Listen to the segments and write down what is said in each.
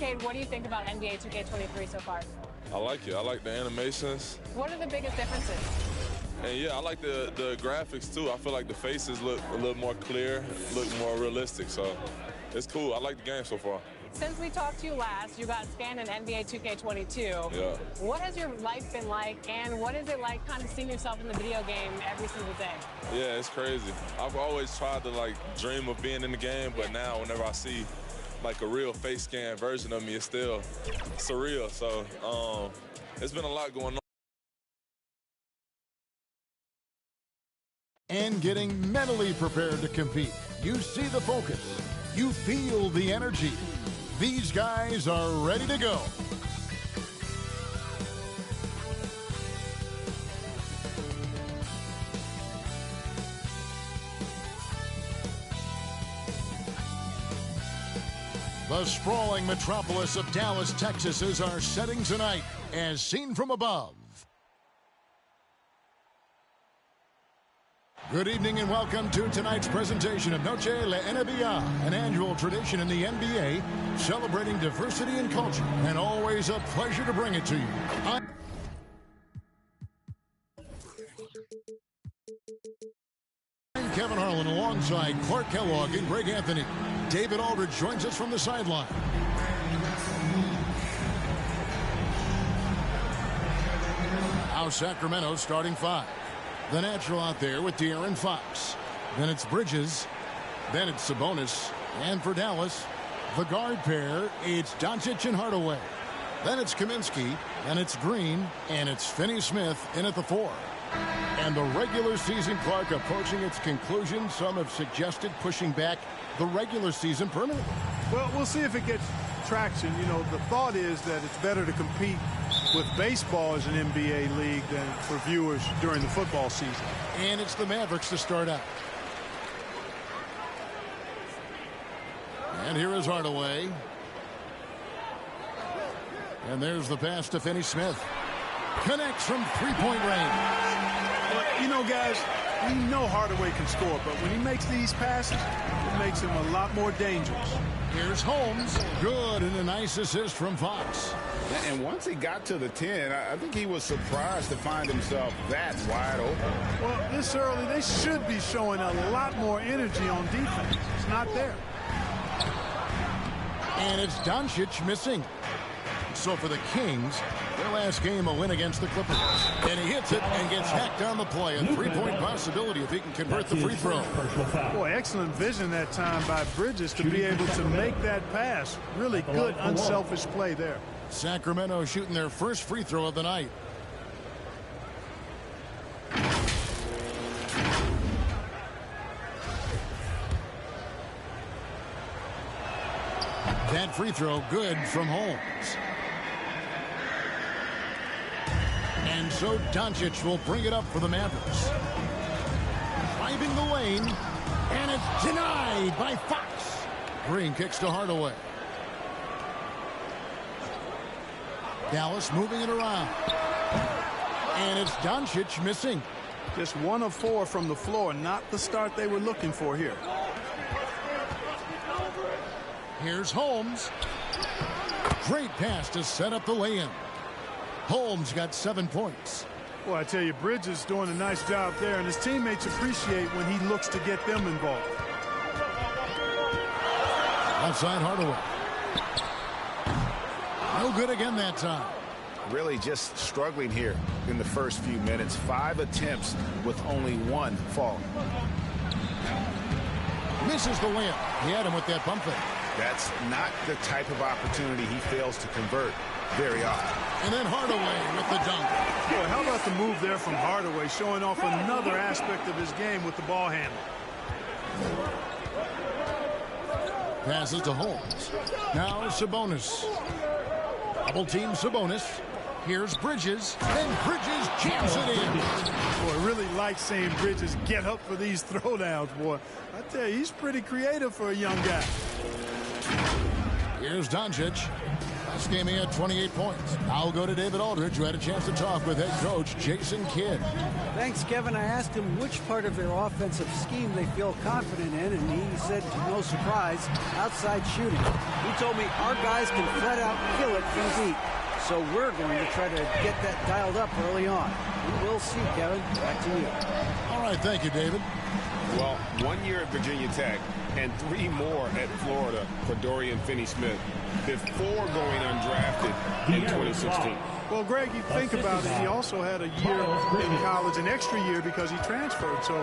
Cade, what do you think about NBA 2K23 so far? I like it. I like the animations. What are the biggest differences? And yeah, I like the graphics too. I feel like the faces look a little more clear, look more realistic. So it's cool. I like the game so far. Since we talked to you last, you got scanned in NBA 2K22. Yeah. What has your life been like, and what is it like kind of seeing yourself in the video game every single day? Yeah, it's crazy. I've always tried to like dream of being in the game, but now whenever I see like a real face scan version of me, it's still surreal. So it's been a lot going on. And getting mentally prepared to compete. You see the focus. You feel the energy. These guys are ready to go. The sprawling metropolis of Dallas, Texas is our setting tonight, as seen from above. Good evening and welcome to tonight's presentation of Noche La NBA, an annual tradition in the NBA, celebrating diversity and culture, and always a pleasure to bring it to you. I'm Kevin Harlan alongside Clark Kellogg and Greg Anthony. David Aldridge joins us from the sideline. Now Sacramento starting five. The natural out there with De'Aaron Fox. Then it's Bridges. Then it's Sabonis. And for Dallas, the guard pair, it's Doncic and Hardaway. Then it's Kaminsky. Then it's Green. And it's Finney-Smith in at the 4. And the regular season, Clark, approaching its conclusion. Some have suggested pushing back the regular season permanently. Well, we'll see if it gets traction. You know, the thought is that it's better to compete with baseball as an NBA league than for viewers during the football season. And it's the Mavericks to start out. And here is Hardaway. And there's the pass to Finney-Smith. Connects from three-point range. Well, you know, guys, we know Hardaway can score, but when he makes these passes, it makes him a lot more dangerous. Here's Holmes. Good, and a nice assist from Fox. And once he got to the 10, I think he was surprised to find himself that wide open. Well, this early, they should be showing a lot more energy on defense. It's not there. And it's Doncic missing. So for the Kings, their last game a win against the Clippers. And he hits it and gets hacked on the play. A three-point possibility if he can convert the free throw. Boy, excellent vision that time by Bridges to be able to make that pass. Really good, unselfish play there. Sacramento shooting their first free throw of the night. That free throw good from Holmes. And so Doncic will bring it up for the Mavericks. Driving the lane, and it's denied by Fox. Green kicks to Hardaway. Dallas moving it around. And it's Doncic missing. Just 1 of 4 from the floor, not the start they were looking for here. Here's Holmes. Great pass to set up the lay-in. Holmes got 7 points. Well, I tell you, Bridges doing a nice job there, and his teammates appreciate when he looks to get them involved. Outside Hardaway. No good again that time. Really just struggling here in the first few minutes. 5 attempts with only 1 fall. Misses the layup. He had him with that bump fake. That's not the type of opportunity he fails to convert very often. And then Hardaway with the dunk. Boy, how about the move there from Hardaway, showing off another aspect of his game with the ball handle. Passes to Holmes. Now Sabonis. Double team Sabonis. Here's Bridges. Then Bridges jams it in. Boy, really like seeing Bridges get up for these throwdowns, boy. I tell you, he's pretty creative for a young guy. Here's Doncic. Last game he had 28 points. I'll go to David Aldridge, who had a chance to talk with head coach Jason Kidd. Thanks, Kevin. I asked him which part of their offensive scheme they feel confident in, and he said, to no surprise, outside shooting. He told me our guys can flat out kill it from deep. So we're going to try to get that dialed up early on. We'll see, Kevin. Back to you. All right, thank you, David. Well, 1 year at Virginia Tech and 3 more at Florida for Dorian Finney-Smith before going undrafted in 2016. Well, Greg, you think about it, he also had a year in college, an extra year because he transferred. So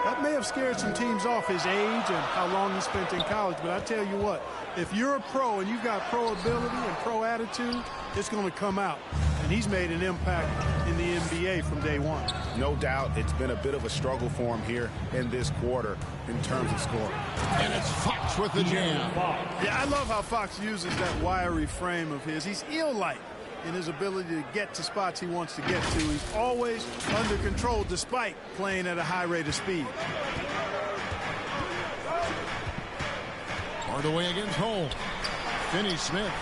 that may have scared some teams off, his age and how long he spent in college. But I tell you what, if you're a pro and you've got pro ability and pro attitude, it's going to come out. And he's made an impact in the NBA from day one. No doubt it's been a bit of a struggle for him here in this quarter in terms of scoring. And it's Fox with the jam. Yeah, I love how Fox uses that wiry frame of his. He's eel-like in his ability to get to spots he wants to get to. He's always under control despite playing at a high rate of speed. Hardaway against Holmes. Finney-Smith.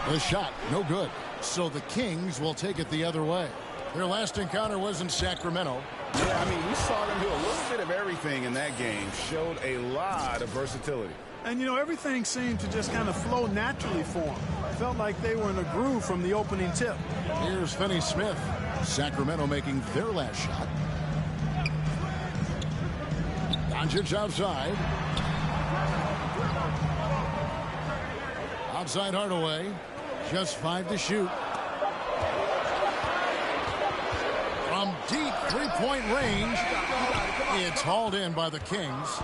The shot, no good. So the Kings will take it the other way. Their last encounter was in Sacramento. Yeah, I mean, we saw them do a little bit of everything in that game. Showed a lot of versatility. And, you know, everything seemed to just kind of flow naturally for them. Felt like they were in a groove from the opening tip. Here's Finney-Smith. Sacramento making their last shot. Doncic outside. Outside Hardaway. Just 5 to shoot. From deep three-point range. It's hauled in by the Kings.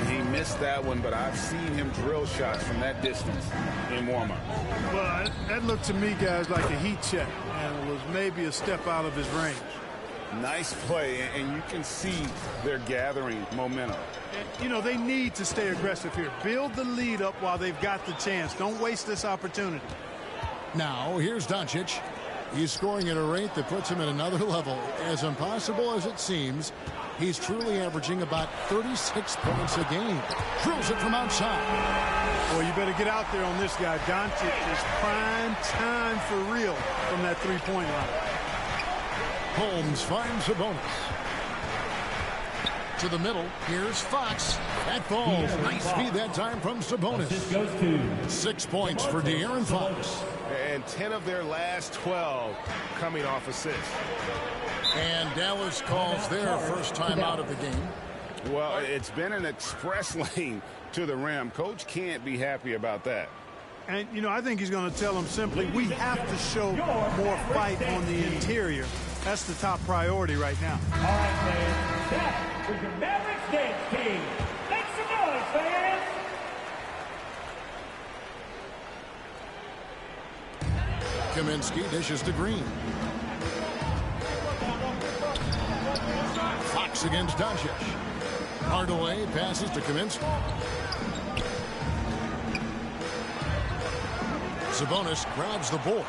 He missed that one, but I've seen him drill shots from that distance in warm-up. Well, that looked to me, guys, like a heat check, and it was maybe a step out of his range. Nice play, and you can see they're gathering momentum. And, you know, they need to stay aggressive here. Build the lead up while they've got the chance. Don't waste this opportunity. Now, here's Doncic. He's scoring at a rate that puts him at another level. As impossible as it seems, he's truly averaging about 36 points a game. Drills it from outside. Well, you better get out there on this guy. Doncic is prime time for real from that three-point line. Holmes finds Sabonis. To the middle. Here's Fox. That falls. Nice feed that time from Sabonis. 6 points for De'Aaron Fox. And 10 of their last 12 coming off assists. And Dallas calls their first time out of the game. Well, it's been an express lane to the rim. Coach can't be happy about that. And, you know, I think he's going to tell them simply, we have to show more fight on the interior. That's the top priority right now. All right, fans. That was your Mavericks dance team. Make some noise, fans. Kaminsky dishes to Green. Fox against Doncic. Hardaway passes to Kaminsky. Sabonis grabs the board.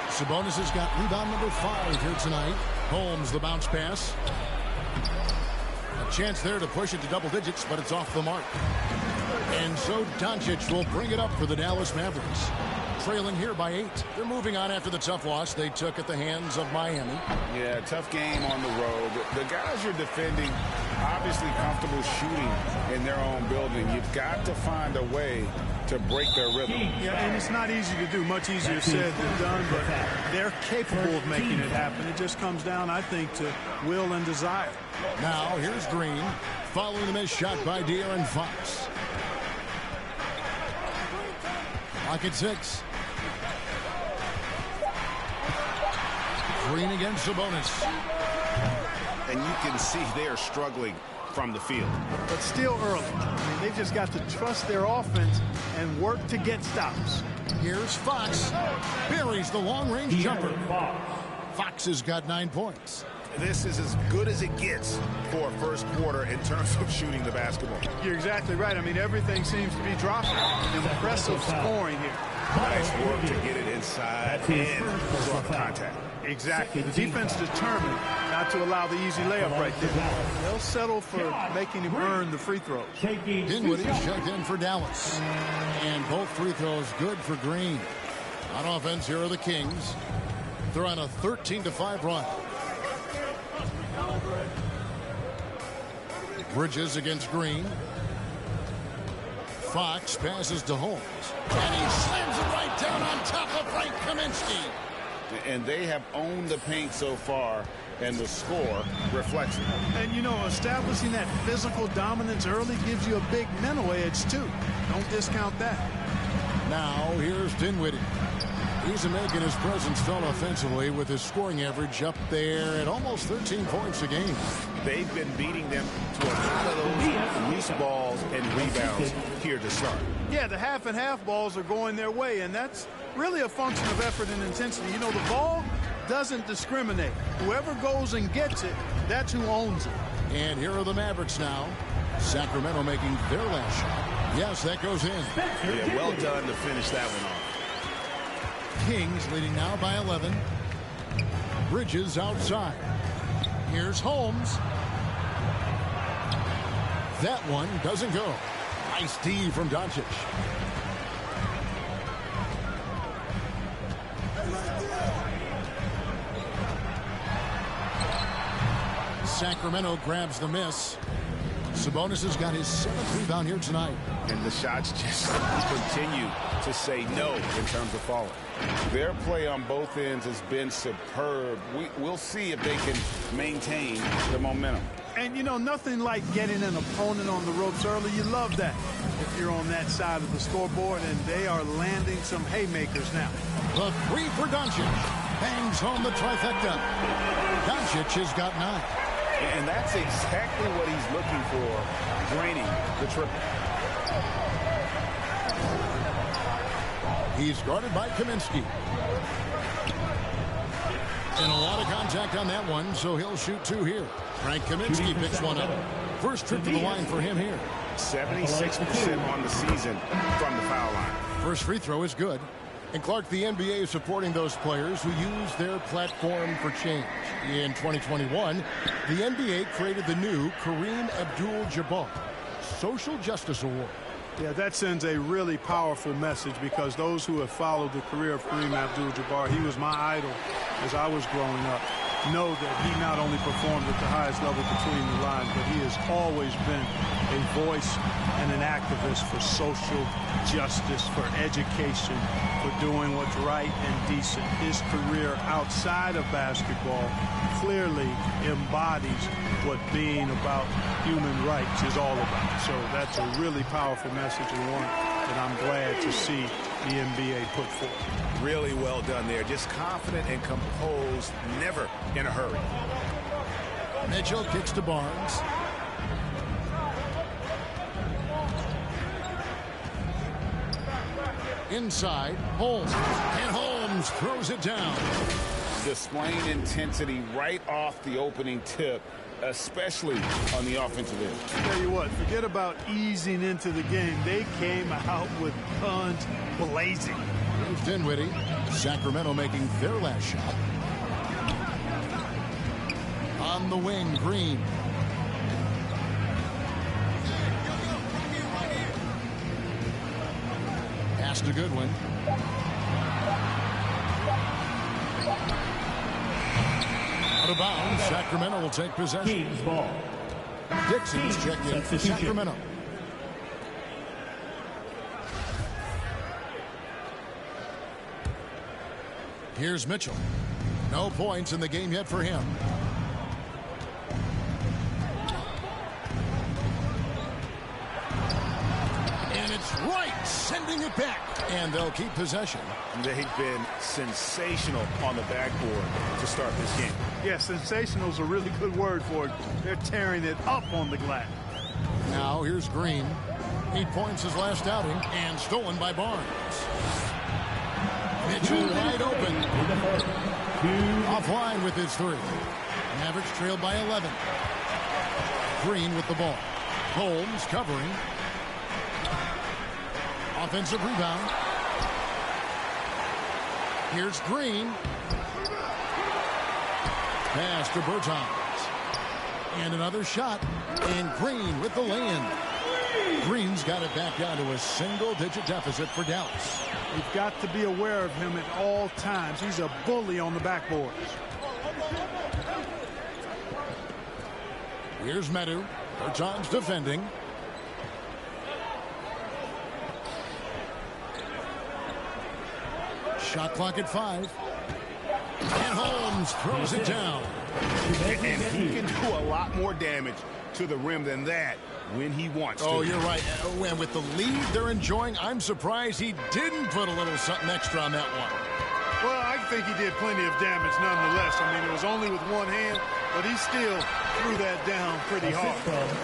Sabonis has got rebound number 5 here tonight. Holmes the bounce pass. A chance there to push it to double digits, but it's off the mark. And so Doncic will bring it up for the Dallas Mavericks. Trailing here by 8. They're moving on after the tough loss they took at the hands of Miami. Yeah, tough game on the road. The guys you're defending, obviously comfortable shooting in their own building. You've got to find a way to break their rhythm. Yeah, and it's not easy to do. Much easier said than done, but they're capable of making it happen. It just comes down, I think, to will and desire. Now, here's Green, following the missed shot by De'Aaron Fox. Clock at 6. Green against Sabonis. And you can see they are struggling from the field. But still early. I mean, they've just got to trust their offense and work to get stops. Here's Fox. Buries the long-range jumper. Fox has got 9 points. This is as good as it gets for a first quarter in terms of shooting the basketball. You're exactly right. I mean, everything seems to be dropping. Impressive scoring here. Nice work to get it inside and draw contact. Exactly. The defense determined not to allow the easy layup right there. They'll settle for making him earn the free throws. Dinwiddie's checked in for Dallas. And both free throws good for Green. On offense, here are the Kings. They're on a 13-5 run. Bridges against Green. Fox passes to Holmes. And he slams it right down on top of Frank Kaminsky. And they have owned the paint so far, and the score reflects it. And, you know, establishing that physical dominance early gives you a big mental edge, too. Don't discount that. Now, here's Dinwiddie. He's making his presence felt offensively with his scoring average up there at almost 13 points a game. They've been beating them to a lot of those loose balls and rebounds here to start. Yeah, the half and half balls are going their way, and that's really a function of effort and intensity. You know, the ball doesn't discriminate. Whoever goes and gets it, that's who owns it. And here are the Mavericks now. Sacramento making their last shot. Yes, that goes in. Yeah, well done to finish that one off. Kings leading now by 11. Bridges outside. Here's Holmes. That one doesn't go. Nice D from Doncic. Sacramento grabs the miss. Sabonis has got his 7th rebound here tonight. And the shots just continue to say no in terms of falling. Their play on both ends has been superb. We'll see if they can maintain the momentum. And, you know, nothing like getting an opponent on the ropes early. You love that if you're on that side of the scoreboard, and they are landing some haymakers now. The three for Doncic. Bangs home the trifecta. Doncic has got 9. And that's exactly what he's looking for, draining the triple. He's guarded by Kaminsky. And a lot of contact on that one, so he'll shoot 2 here. Frank Kaminsky picks one up. First trip to the line for him here. 76% on the season from the foul line. First free throw is good. And Clark, the NBA is supporting those players who use their platform for change. In 2021, the NBA created the new Kareem Abdul-Jabbar Social Justice Award. Yeah, that sends a really powerful message, because those who have followed the career of Kareem Abdul-Jabbar, he was my idol as I was growing up, know that he not only performed at the highest level between the lines, but he has always been a voice and an activist for social justice, for education, for doing what's right and decent. His career outside of basketball clearly embodies what being about human rights is all about. So that's a really powerful message, and one that I'm glad to see the NBA put forth. Really well done there. Just confident and composed, never in a hurry. Mitchell kicks to Barnes. Inside, Holmes. And Holmes throws it down. Displaying intensity right off the opening tip, especially on the offensive end. I tell you what, forget about easing into the game. They came out with guns blazing. Here's Dinwiddie. Sacramento making their last shot. On the wing, Green. Pass to Goodwin. Out of bounds. Sacramento will take possession. Kings ball. Dixon's checked in for Sacramento. Here's Mitchell. No points in the game yet for him. And it's right, sending it back. And they'll keep possession. They've been sensational on the backboard to start this game. Yeah, sensational is a really good word for it. They're tearing it up on the glass. Now here's Green. 8 points his last outing, and stolen by Barnes. Mitchell wide open. Offline with his 3. Mavericks trailed by 11. Green with the ball. Holmes covering. Offensive rebound. Here's Green. Pass to Bertans. And another shot. And Green with the lay-in. Green's got it back down to a single-digit deficit for Dallas. You've got to be aware of him at all times. He's a bully on the backboard. Here's Medu. Bertans defending. Shot clock at 5. And Holmes throws it down. And he can do a lot more damage to the rim than that when he wants to. Oh, you're right. And with the lead they're enjoying, I'm surprised he didn't put a little something extra on that one. Well, I think he did plenty of damage nonetheless. I mean, it was only with one hand, but he still threw that down pretty hard.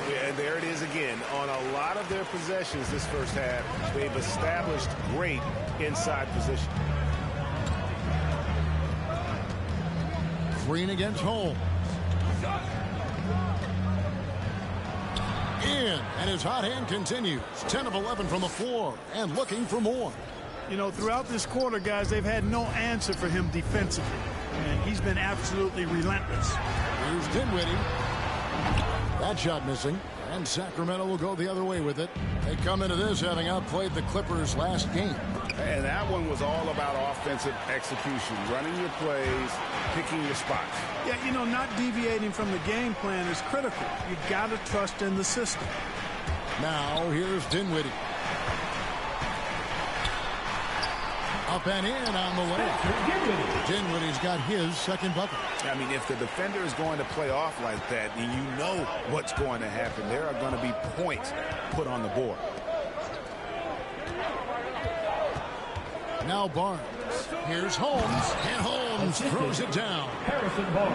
Yeah, and there it is again. On a lot of their possessions this first half, they've established great inside position. Green against Holmes. In, and his hot hand continues. 10 of 11 from the floor, and looking for more. You know, throughout this quarter, guys, they've had no answer for him defensively, and he's been absolutely relentless. Here's Dinwiddie. That shot missing, and Sacramento will go the other way with it. They come into this having outplayed the Clippers last game. And that one was all about offensive execution, running your plays, picking your spots. Yeah, you know, not deviating from the game plan is critical. You got to trust in the system. Now here's Dinwiddie. Up and in on the way. Dinwiddie's got his second bucket. I mean, if the defender is going to play off like that, and you know what's going to happen, there are going to be points put on the board. Now Barnes. Here's Holmes, and Holmes throws it down.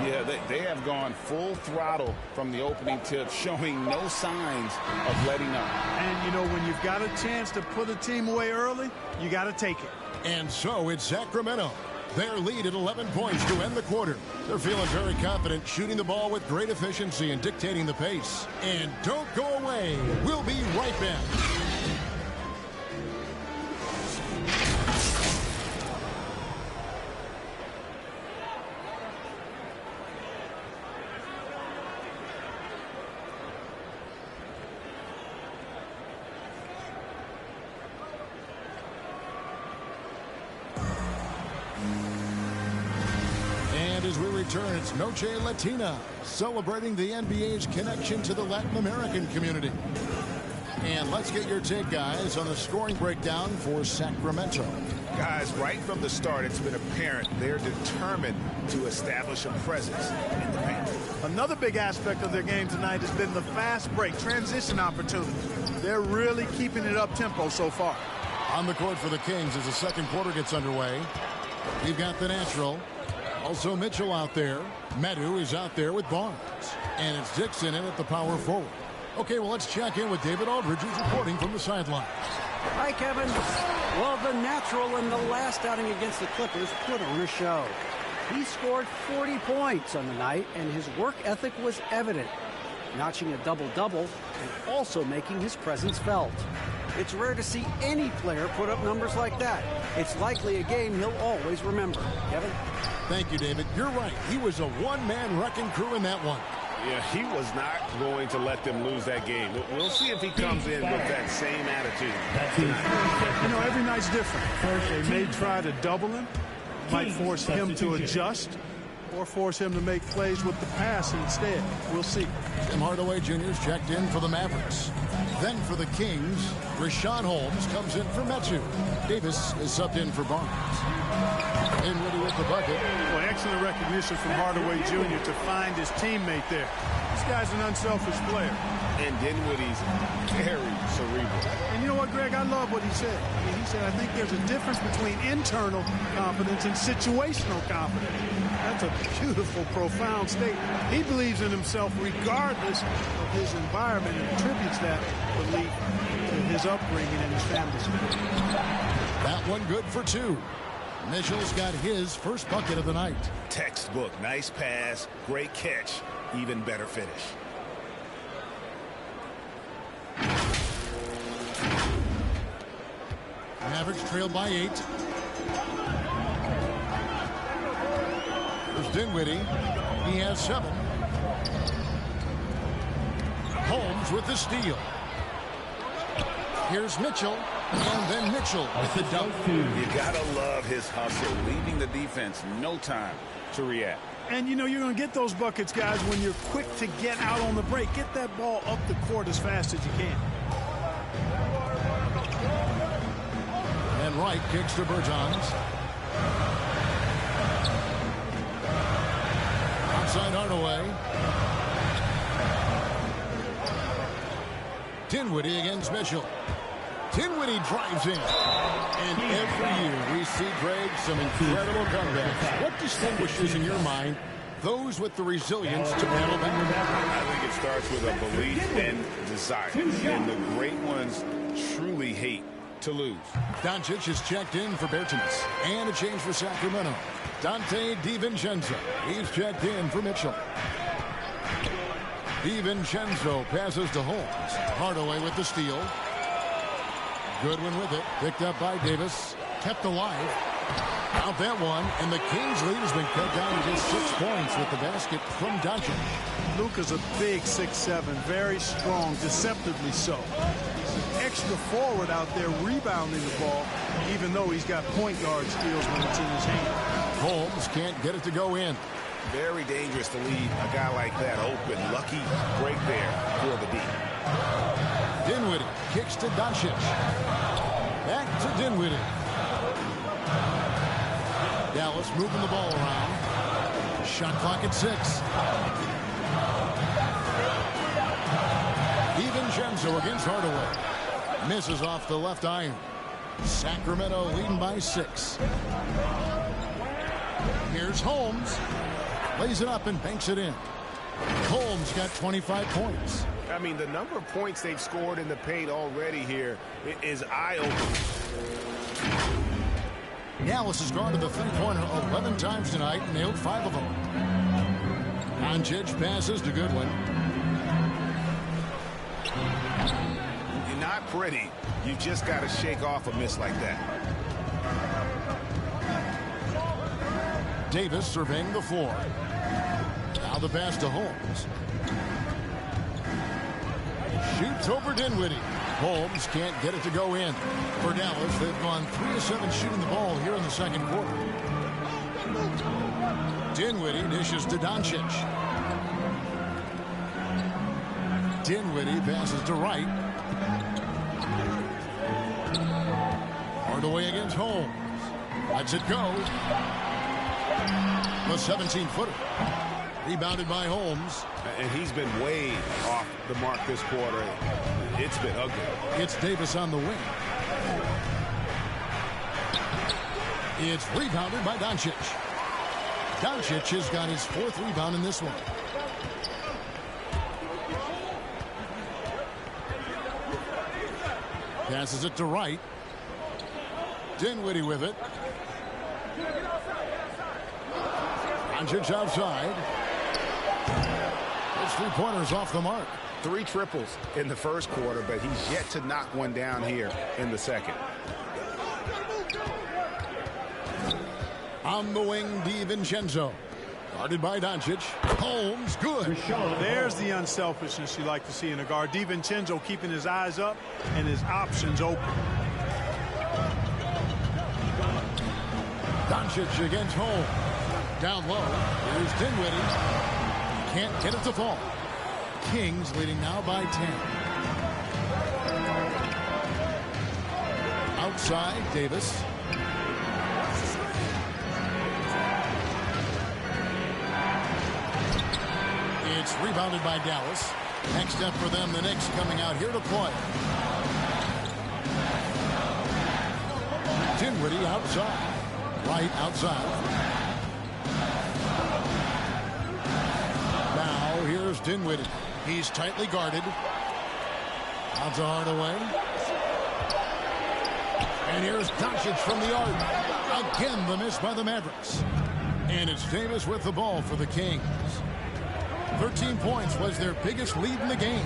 Yeah, they have gone full throttle from the opening tip, showing no signs of letting up. And, you know, when you've got a chance to put a team away early, you got to take it. And so it's Sacramento. Their lead at 11 points to end the quarter. They're feeling very confident, shooting the ball with great efficiency and dictating the pace. And don't go away. We'll be right back. As we return, it's Noche Latina, celebrating the NBA's connection to the Latin American community. And let's get your take, guys, on the scoring breakdown for Sacramento. Guys, right from the start, it's been apparent they're determined to establish a presence in the paint. Another big aspect of their game tonight has been the fast break, transition opportunity. They're really keeping it up-tempo so far. On the court for the Kings as the second quarter gets underway. We've got the natural. Also Mitchell out there. Medu is out there with Barnes. And it's Dixon in at the power forward. Okay, well, let's check in with David Aldridge, who's reporting from the sideline. Hi, Kevin. Well, the natural in the last outing against the Clippers put on a show. He scored 40 points on the night, and his work ethic was evident, notching a double-double and also making his presence felt. It's rare to see any player put up numbers like that. It's likely a game he'll always remember. Kevin? Thank you, David. You're right. He was a one-man wrecking crew in that one. Yeah, he was not going to let them lose that game. We'll see if he comes in with that same attitude. You know, every night's different. They may try to double him, might force him to adjust, or force him to make plays with the pass instead. We'll see. Tim Hardaway Jr.'s checked in for the Mavericks. Then for the Kings, Rashawn Holmes comes in for Metu. Davis is subbed in for Barnes. Dinwiddie with the bucket. Well, excellent recognition from Hardaway Jr. to find his teammate there. This guy's an unselfish player. And Dinwiddie's very cerebral. And you know what, Greg? I love what he said. I mean, he said, I think there's a difference between internal confidence and situational confidence. That's a beautiful, profound statement. He believes in himself regardless of his environment and attributes that belief to his upbringing and his family's. That one good for two. Mitchell's got his first bucket of the night. Textbook. Nice pass. Great catch. Even better finish. Mavericks trailed by 8. There's Dinwiddie. He has 7. Holmes with the steal. Here's Mitchell, and then Mitchell with the dunk. You gotta love his hustle, leaving the defense no time to react. And, you know, you're going to get those buckets, guys, when you're quick to get out on the break. Get that ball up the court as fast as you can. And Wright kicks to Bertans. Outside Hardaway. Dinwiddie against Mitchell. Dinwiddie drives in. And every year we see, Greg, some incredible comebacks. What distinguishes, in your mind, those with the resilience to battle back? I think it starts with a belief and desire. And the great ones truly hate to lose. Doncic is checked in for Bertans. And a change for Sacramento. Dante DiVincenzo. He's checked in for Mitchell. DiVincenzo passes to Holmes. Hardaway with the steal. Goodwin with it. Picked up by Davis. Kept alive. Out that one. And the Kings' lead has been cut down to just 6 points with the basket from Doncic. Luka's a big 6'7", very strong, deceptively so. He's an extra forward out there rebounding the ball, even though he's got point guard skills when it's in his hand. Holmes can't get it to go in. Very dangerous to leave a guy like that open. Lucky break there for the D. Dinwiddie kicks to Doncic. Back to Dinwiddie. Dallas moving the ball around. Shot clock at 6. DiVincenzo against Hardaway. Misses off the left iron. Sacramento leading by 6. Here's Holmes. Lays it up and banks it in. Holmes got 25 points. I mean, the number of points they've scored in the paint already here is eye-opening. Dallas has gone to the three-pointer 11 times tonight and nailed 5 of them. Doncic passes to Goodwin. You're not pretty. You just got to shake off a miss like that. Davis surveying the floor. Now the pass to Holmes. Shoots over Dinwiddie. Holmes can't get it to go in. For Dallas, they've gone 3 of 7 shooting the ball here in the second quarter. Dinwiddie dishes to Doncic. Dinwiddie passes to Wright. Hardaway against Holmes. Lets it go. The 17-footer. Rebounded by Holmes. And he's been way off the mark this quarter. It's been ugly. It's Davis on the wing. It's rebounded by Doncic. Doncic has got his 4th rebound in this one. Passes it to Wright. Dinwiddie with it. Doncic outside. Those 3-pointers off the mark. 3 triples in the first quarter, but he's yet to knock one down here in the second. On the wing, DiVincenzo. Guarded by Doncic. Holmes, good. There's the unselfishness you like to see in a guard. DiVincenzo keeping his eyes up and his options open. Doncic against Holmes. Down low. Here's Dinwiddie. Can't get it to fall. Kings leading now by 10. Outside, Davis. It's rebounded by Dallas. Next step for them, the Knicks coming out here to play. Dinwiddie outside. Right outside. Now here's Dinwiddie. He's tightly guarded. Out to Hardaway. And here's Doncic from the arc. Again, the miss by the Mavericks. And it's Davis with the ball for the Kings. 13 points was their biggest lead in the game.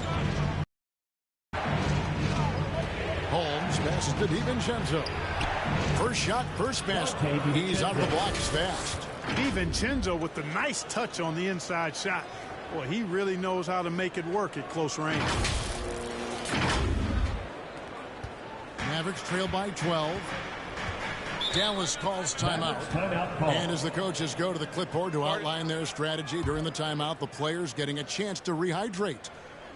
Holmes passes to DiVincenzo. First shot, first basket. He's out of the blocks fast. DiVincenzo with the nice touch on the inside shot. Boy, he really knows how to make it work at close range. Mavericks trail by 12. Dallas calls timeout. And as the coaches go to the clipboard to outline their strategy during the timeout, the players getting a chance to rehydrate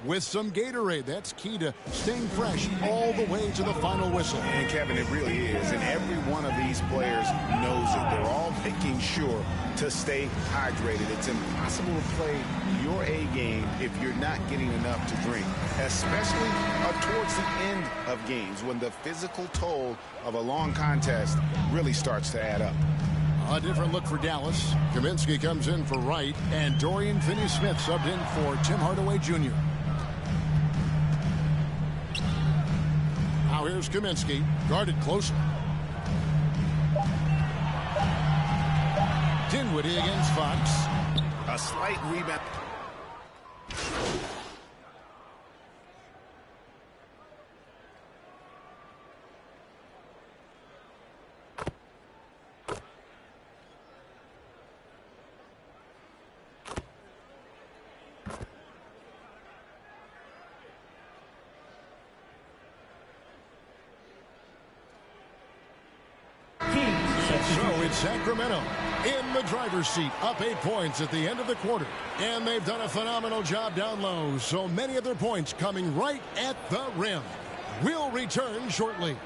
with some Gatorade. That's key to staying fresh all the way to the final whistle. And Kevin, it really is. And every one of these players knows it. They're all making sure to stay hydrated. It's impossible to play your A game if you're not getting enough to drink, especially towards the end of games when the physical toll of a long contest really starts to add up. A different look for Dallas. Kaminsky comes in for Wright, and Dorian Finney-Smith subbed in for Tim Hardaway Jr. Now here's Kaminsky, guarded closely. Dinwiddie against Fox. A slight rebound. So it's Sacramento in the driver's seat, up 8 points at the end of the quarter. And they've done a phenomenal job down low. So many of their points coming right at the rim. We'll return shortly.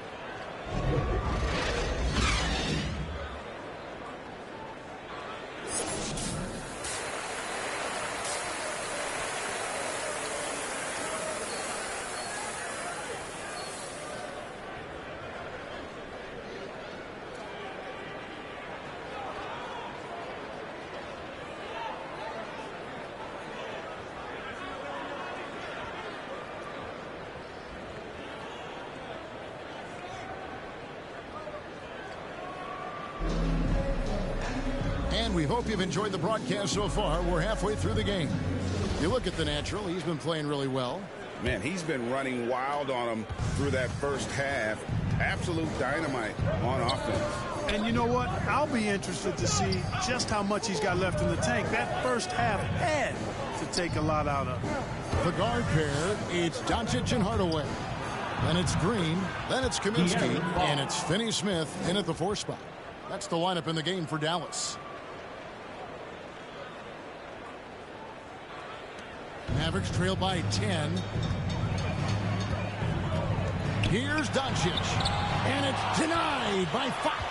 And we hope you've enjoyed the broadcast so far. We're halfway through the game. You look at the natural. He's been playing really well. Man, he's been running wild on him through that first half. Absolute dynamite on offense. And you know what? I'll be interested to see just how much he's got left in the tank. That first half had to take a lot out of him. The guard pair, it's Doncic and Hardaway. Then it's Green. Then it's Kaminsky. And it's Finney-Smith in at the 4 spot. That's the lineup in the game for Dallas. Mavericks trail by 10. Here's Doncic. And it's denied by Fox.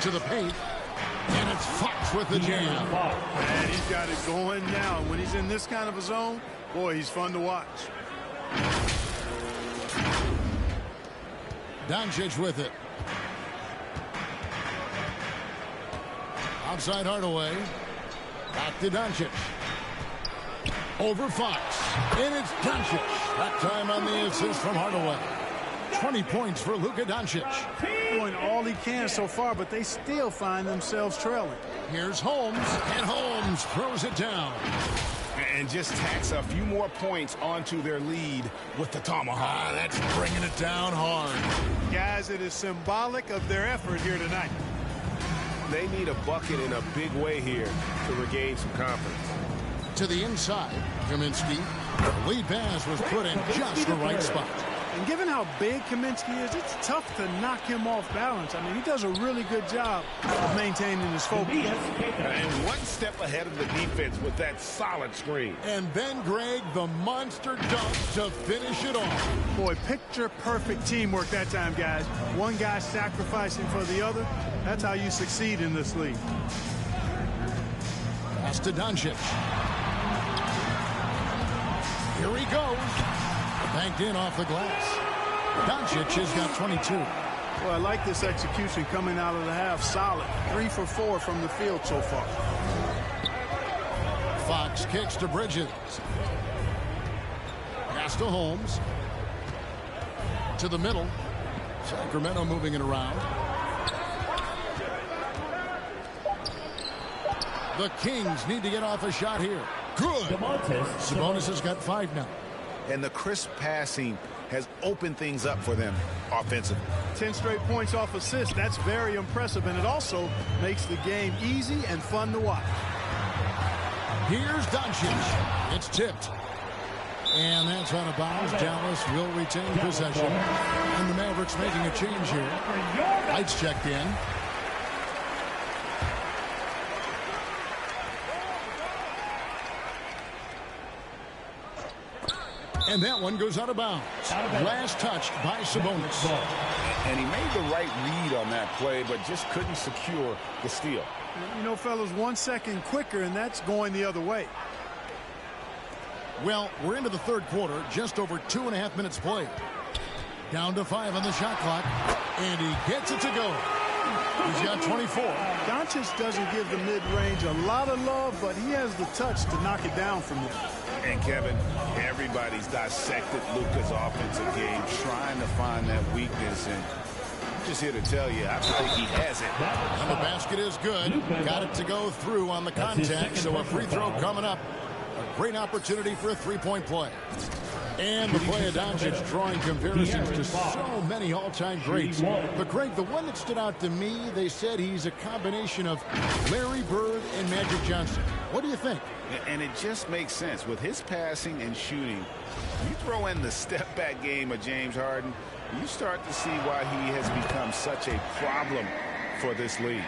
To the paint. And it's Fox with the jam. And he's got it going now. When he's in this kind of a zone, boy, he's fun to watch. Doncic with it. Outside Hardaway. Back to Doncic. Over Fox. And it's Doncic. That time on the assist from Hardaway. 20 points for Luka Doncic. Doing all he can so far, but they still find themselves trailing. Here's Holmes. And Holmes throws it down. And just tacks a few more points onto their lead with the tomahawk. That's bringing it down hard. Guys, it is symbolic of their effort here tonight. They need a bucket in a big way here to regain some confidence. To the inside, Kaminsky. The lead pass was put in just the right spot. And given how big Kaminsky is, it's tough to knock him off balance. I mean, he does a really good job of maintaining his focus. And one step ahead of the defense with that solid screen. And then Greg, the monster dunk to finish it off. Boy, picture perfect teamwork that time, guys. One guy sacrificing for the other. That's how you succeed in this league. Pass to Doncic. Here he goes. Banked in off the glass. Doncic has got 22. Well, I like this execution coming out of the half. Solid. 3 for 4 from the field so far. Fox kicks to Bridges. Pass to Holmes. To the middle. Sacramento moving it around. The Kings need to get off a shot here. Good. Sabonis has got 5 now. And the crisp passing has opened things up for them offensively. 10 straight points off assists. That's very impressive, and it also makes the game easy and fun to watch. Here's Doncic. It's tipped. And that's out of bounds. Dallas will retain possession. And the Mavericks making a change here. Lights checked in. And that one goes out of bounds. Last touched by Sabonis. And he made the right read on that play, but just couldn't secure the steal. You know, fellas, 1 second quicker, and that's going the other way. Well, we're into the third quarter, just over 2.5 minutes played. Down to 5 on the shot clock, and he gets it to go. He's got 24. Doncic doesn't give the mid-range a lot of love, but he has the touch to knock it down from there. And Kevin, everybody's dissected Luka's offensive game, trying to find that weakness, and I'm just here to tell you, I think he has it. And the basket is good. Got it to go through on the contact, so a free throw coming up. A great opportunity for a three-point play. And the play of Doncic drawing comparisons to so many all-time greats. But, Greg, the one that stood out to me, they said he's a combination of Larry Bird and Magic Johnson. What do you think? And it just makes sense. With his passing and shooting, you throw in the step-back game of James Harden, you start to see why he has become such a problem for this league.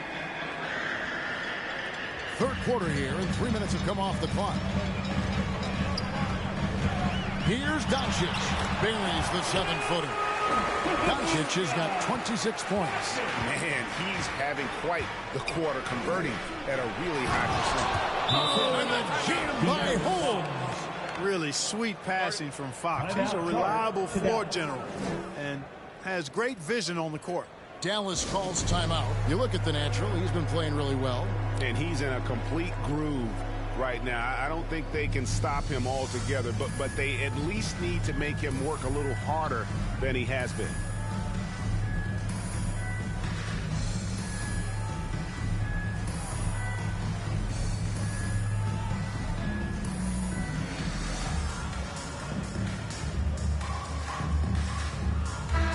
Third quarter here, and 3 minutes have come off the clock. Here's Doncic. Buries the 7-footer. Doncic has got 26 points. Man, he's having quite the quarter, converting at a really high percent. Oh, and the jam by Holmes. Really sweet passing from Fox. He's a reliable floor general and has great vision on the court. Dallas calls timeout. You look at the natural. He's been playing really well. And he's in a complete groove right now. I don't think they can stop him altogether, but they at least need to make him work a little harder than he has been.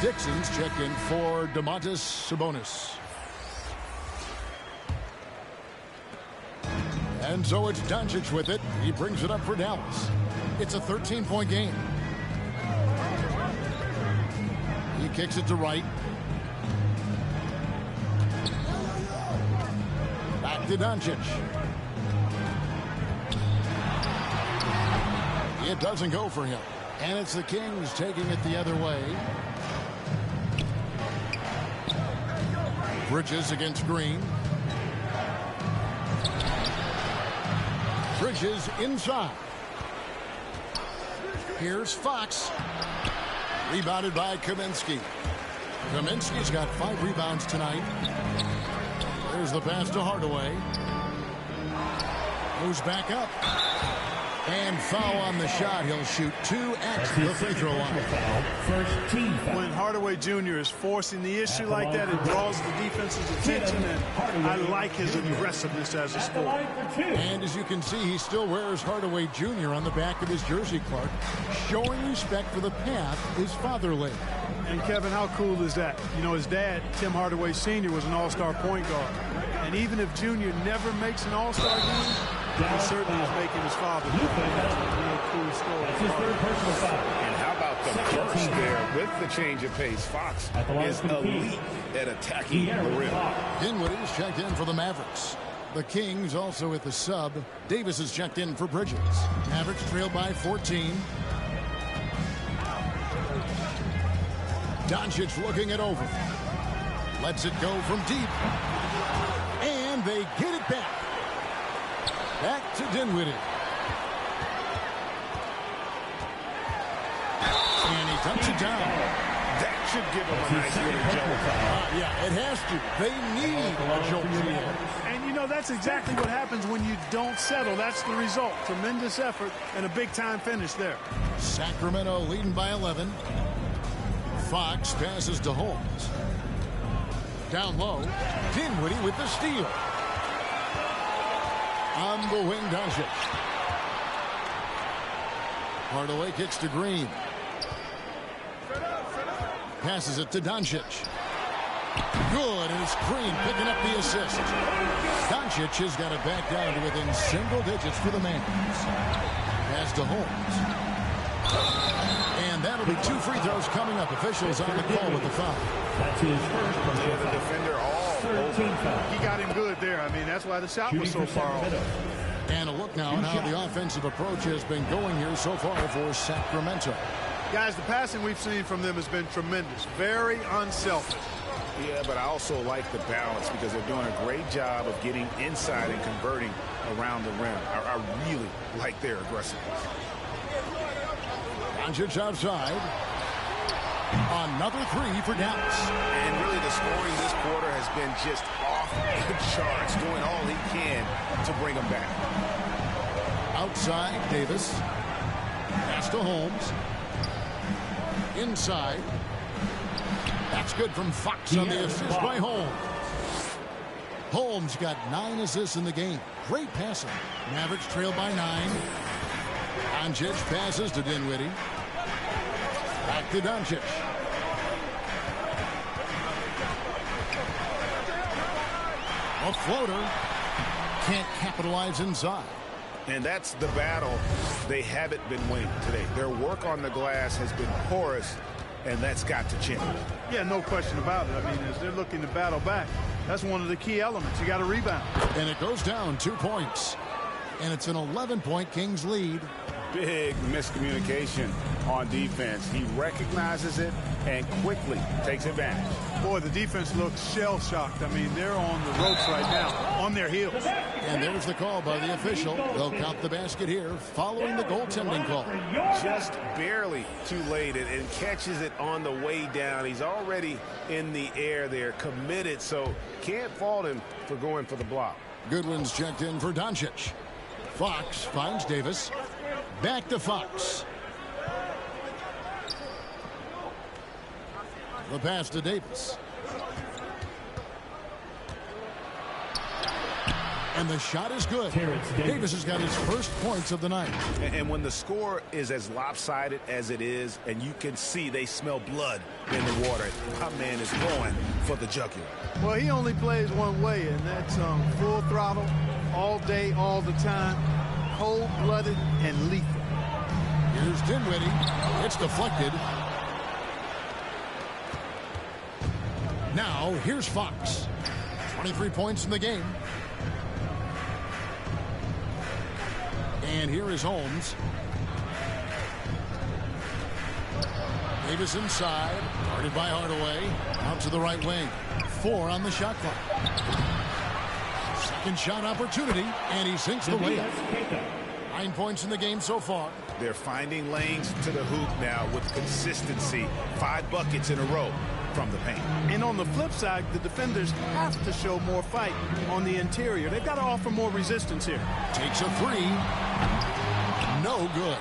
Dixon's checked in for Domantas Sabonis. And so it's Doncic with it. He brings it up for Dallas. It's a 13-point game. He kicks it to right. Back to Doncic. It doesn't go for him. And it's the Kings taking it the other way. Bridges against Green. Bridges inside. Here's Fox. Rebounded by Kaminsky. Kaminsky's got 5 rebounds tonight. There's the pass to Hardaway. Moves back up. And foul on the shot. He'll shoot 2 at the free throw line. First team foul. When Hardaway Jr. is forcing the issue like that, it draws the defense's attention, and I like his aggressiveness as a scorer. And as you can see, he still wears Hardaway Jr. on the back of his jersey, Clark, showing respect for the path his father laid. And Kevin, how cool is that? You know, his dad, Tim Hardaway Sr., was an all-star point guard. And even if Jr. never makes an all-star game, he certainly is making his father. That's a real cool story. That's his third personal foul. And how about the burst there with the change of pace? Fox is elite at attacking the rim. Dinwiddie's checked in for the Mavericks. The Kings also at the sub. Davis is checked in for Bridges. Mavericks trailed by 14. Doncic looking it over. Lets it go from deep. And they get it back. Back to Dinwiddie. And he dumps it down. That should give him a nice little jolt. Yeah, it has to. They need a jolt here. And, you know, that's exactly what happens when you don't settle. That's the result. Tremendous effort and a big-time finish there. Sacramento leading by 11. Fox passes to Holmes. Down low. Dinwiddie with the steal. On the wing, Doncic. Hardaway kicks to Green. Passes it to Doncic. Good, and it's Green picking up the assist. Doncic has got it back down to within single digits for the Mavs. Pass to Holmes. And that'll be 2 free throws coming up. Officials on the call with the foul. That's his first personal The foul. defender all 13 foul. He got him good there. I mean, that's why the shot was so far off. And a look now at how the offensive approach has been going here so far for Sacramento. Guys, the passing we've seen from them has been tremendous. Very unselfish. Yeah, but I also like the balance because they're doing a great job of getting inside and converting around the rim. I really like their aggressiveness. Doncic outside. Another 3 for Dallas. And really the scoring this quarter has been just off the charts, doing all he can to bring them back. Outside, Davis. Pass to Holmes. Inside. That's good from Fox on the assist by Holmes. Holmes got 9 assists in the game. Great passing. Mavericks trail by 9. Doncic passes to Dinwiddie. Back to Doncic. A floater. Can't capitalize inside. And that's the battle they haven't been winning today. Their work on the glass has been porous, and that's got to change. Yeah, no question about it. I mean, as they're looking to battle back, that's one of the key elements. You got to rebound. And it goes down 2 points. And it's an 11-point Kings lead. Big miscommunication on defense. He recognizes it and quickly takes advantage. Boy, the defense looks shell-shocked. I mean, they're on the ropes right now, on their heels. And there's the call by the official. They'll count the basket here following the goaltending call. Just barely too late and catches it on the way down. He's already in the air there, committed, so can't fault him for going for the block. Goodwin's checked in for Doncic. Fox finds Davis. Back to Fox. The pass to Davis. And the shot is good. Davis has got his first points of the night. And when the score is as lopsided as it is, and you can see they smell blood in the water, my man is going for the jugular. Well, he only plays one way, and that's full throttle, all day, all the time, cold-blooded and lethal. Here's Dinwiddie. It's deflected. Now, here's Fox. 23 points in the game. And here is Holmes. Davis inside. Guarded by Hardaway. Out to the right wing. 4 on the shot clock. Second shot opportunity. And he sinks the layup. 9 points in the game so far. They're finding lanes to the hoop now with consistency. 5 buckets in a row from the paint. And on the flip side, the defenders have to show more fight on the interior. They've got to offer more resistance here. Takes a 3. No good.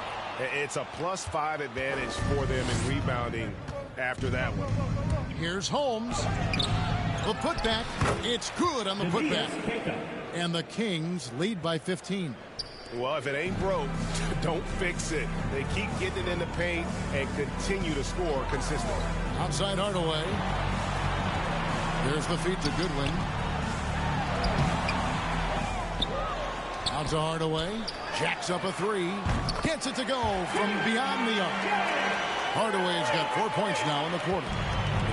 It's a +5 advantage for them in rebounding after that one. Here's Holmes. The putback. It's good on the putback. And the Kings lead by 15. Well, if it ain't broke, don't fix it. They keep getting it in the paint and continue to score consistently. Outside Hardaway. There's the feed to Goodwin. Out to Hardaway. Jacks up a 3. Gets it to go from beyond the arc. Hardaway's got 4 points now in the quarter.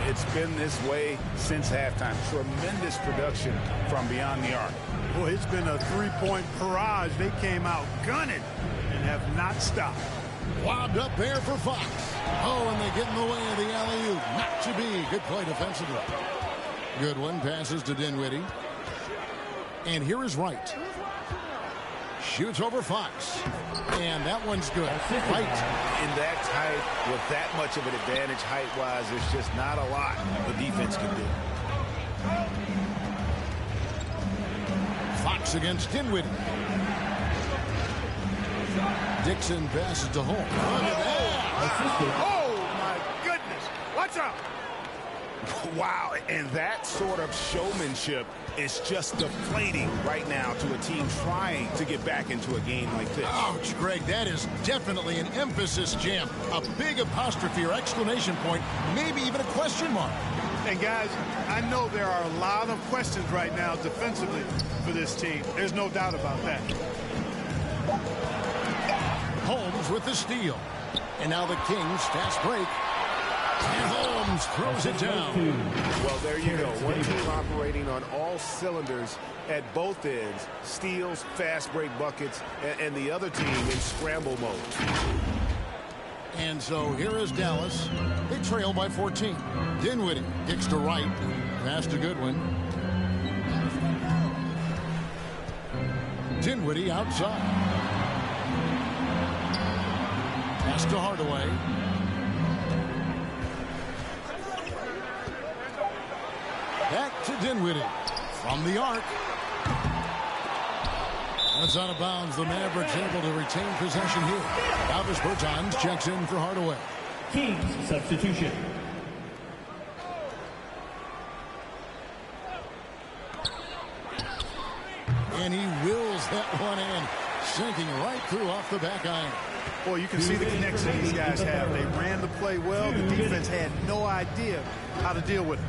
It's been this way since halftime. Tremendous production from beyond the arc. Boy, it's been a 3-point barrage. They came out gunning and have not stopped. Lobbed up there for Fox. Oh, and they get in the way of the alley-oop. Not to be. Good play defensively. Goodwin passes to Dinwiddie. And here is Wright. Shoots over Fox. And that one's good. Wright. In that tight, with that much of an advantage height-wise, there's just not a lot the defense can do. Fox against Dinwiddie. Dixon passes to Holmes. Oh, my goodness. Watch out. Wow, and that sort of showmanship is just deflating right now to a team trying to get back into a game like this. Ouch, Greg, that is definitely an emphasis jam. A big apostrophe or exclamation point, maybe even a question mark. And guys, I know there are a lot of questions right now defensively for this team. There's no doubt about that. Holmes with the steal. And now the Kings fast break. And Holmes throws it down. Well, there you go. One team operating on all cylinders at both ends. Steals, fast break buckets, and the other team in scramble mode. And so here is Dallas. They trail by 14. Dinwiddie kicks to right. Pass to Goodwin. Dinwiddie outside. Pass to Hardaway. Back to Dinwiddie from the arc. That's out of bounds. The Mavericks able to retain possession here. Davis Bertans checks in for Hardaway. Kings substitution. And he wills that one in, sinking right through off the back iron. Boy, you can see the connection these guys have. They ran the play well. The defense had no idea how to deal with it.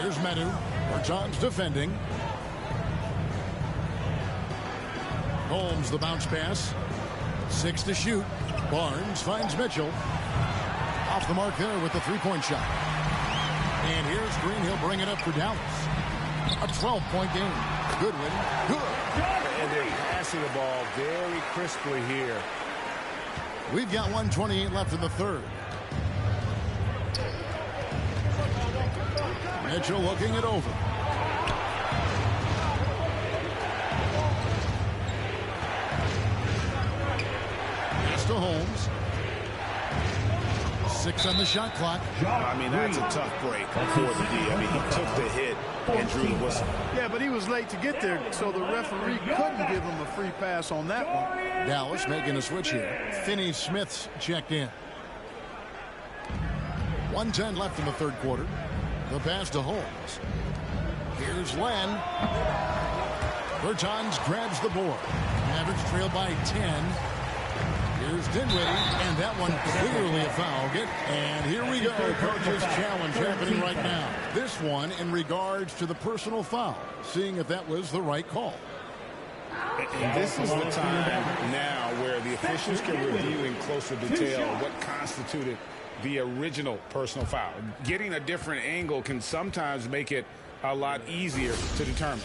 Here's Manu. Bertans defending. Holmes the bounce pass. 6 to shoot. Barnes finds Mitchell. Off the mark there with the three-point shot. And here's Green. He'll bring it up for Dallas. A 12-point game. Goodwin. Good. And they're passing the ball very crisply here. We've got 1:28 left in the third. Mitchell looking it over. Pass to Holmes. 6 on the shot clock. I mean, that's a tough break for the D. I mean, he took the hit and drew the whistle. Yeah, but he was late to get there, so the referee couldn't give him a free pass on that one. Dallas making a switch here. Finney Smith's checked in. 1:10 left in the third quarter. The pass to Holmes. Here's Len. Bertans grabs the board. Mavericks trail by 10. Here's Dinwiddie, and that one clearly a foul. And here we go. Coach's challenge happening right now. This one in regards to the personal foul, seeing if that was the right call. And this is the time now where the officials can review in closer detail what constituted the original personal foul. Getting a different angle can sometimes make it a lot easier to determine.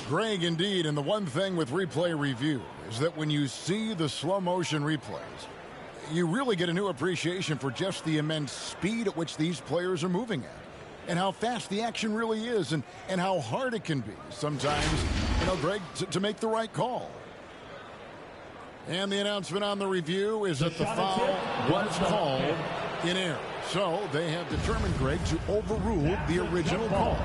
Greg, indeed, and the one thing with replay review is that when you see the slow motion replays, you really get a new appreciation for just the immense speed at which these players are moving at, and how fast the action really is, and how hard it can be sometimes, Greg, to make the right call. And the announcement on the review is that the foul was called in error. So they have determined, Greg, to overrule the original call.